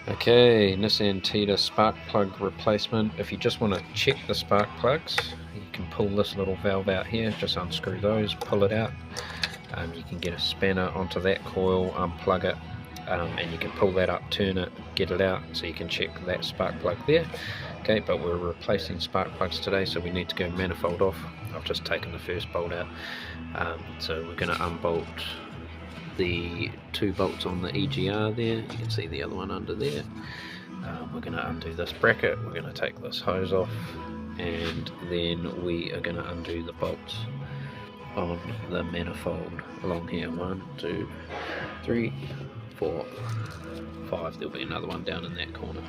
Okay, Nissan Tiida spark plug replacement. If you just want to check the spark plugs, you can pull this little valve out here, just unscrew those, pull it out. You can get a spanner onto that coil, unplug it, and you can pull that up, turn it, get it out, so you can check that spark plug there. Okay, but we're replacing spark plugs today, so we need to go manifold off. I've just taken the first bolt out, so we're going to unbolt the 2 bolts on the EGR there. You can see the other one under there. We're going to undo this bracket, we're going to take this hose off, and then we are going to undo the bolts on the manifold along here. 1, 2, 3, 4, 5. There'll be another one down in that corner.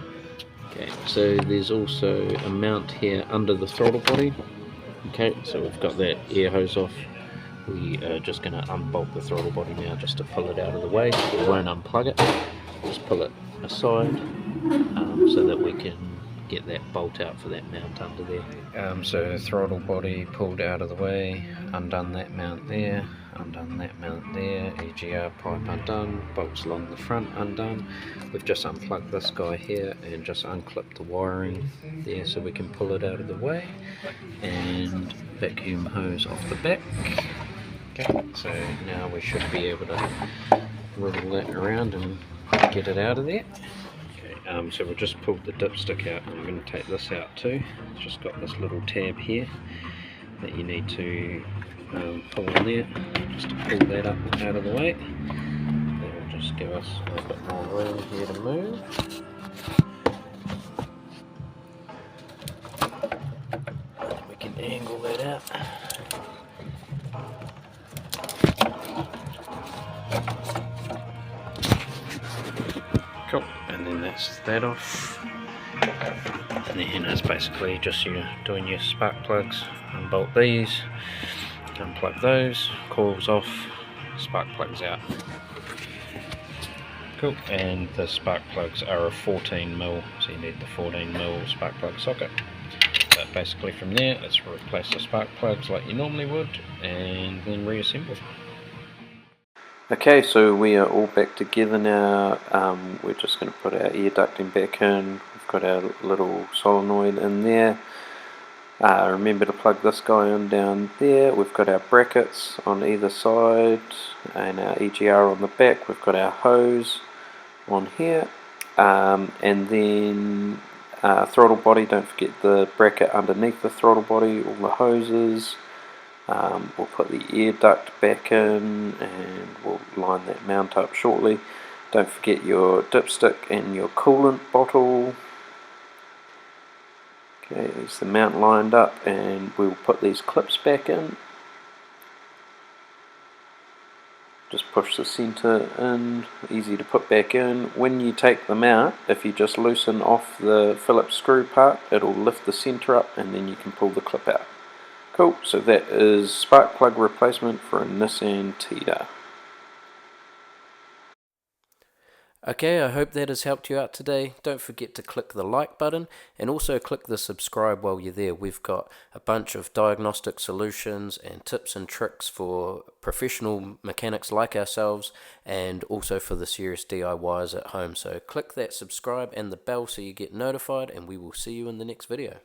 Okay, so there's also a mount here under the throttle body. Okay, so we've got that air hose off. We are just going to unbolt the throttle body now, just to pull it out of the way. We won't unplug it, just pull it aside so that we can get that bolt out for that mount under there. So throttle body pulled out of the way, undone that mount there, undone that mount there, EGR pipe undone, bolts along the front undone. We've just unplugged this guy here and just unclipped the wiring there so we can pull it out of the way, and vacuum hose off the back. Okay, so now we should be able to wriggle that around and get it out of there. Okay, so we've just pulled the dipstick out, and I'm going to take this out too. It's just got this little tab here that you need to pull in there, just to pull that up out of the way. That will just give us a bit more room here to move. We can angle that out. Cool, and then that's that off, and then it's basically just you doing your spark plugs. Unbolt these, unplug those, coils off, spark plugs out. Cool, and the spark plugs are a 14mm, so you need the 14mm spark plug socket. But basically from there, let's replace the spark plugs like you normally would, and then reassemble. Okay, so we are all back together now. We're just going to put our air ducting back in. We've got our little solenoid in there. Remember to plug this guy in down there. We've got our brackets on either side and our EGR on the back. We've got our hose on here, and then throttle body. Don't forget the bracket underneath the throttle body, all the hoses. We'll put the air duct back in, and we'll line that mount up shortly. Don't forget your dipstick and your coolant bottle. Okay, there's the mount lined up, and we'll put these clips back in. Just push the center in, easy to put back in. When you take them out, if you just loosen off the Phillips screw part, it'll lift the center up, and then you can pull the clip out. Cool, so that is spark plug replacement for a Nissan Tiida. Okay, I hope that has helped you out today. Don't forget to click the like button, and also click the subscribe while you're there. We've got a bunch of diagnostic solutions and tips and tricks for professional mechanics like ourselves, and also for the serious DIYers at home. So click that subscribe and the bell so you get notified, and we will see you in the next video.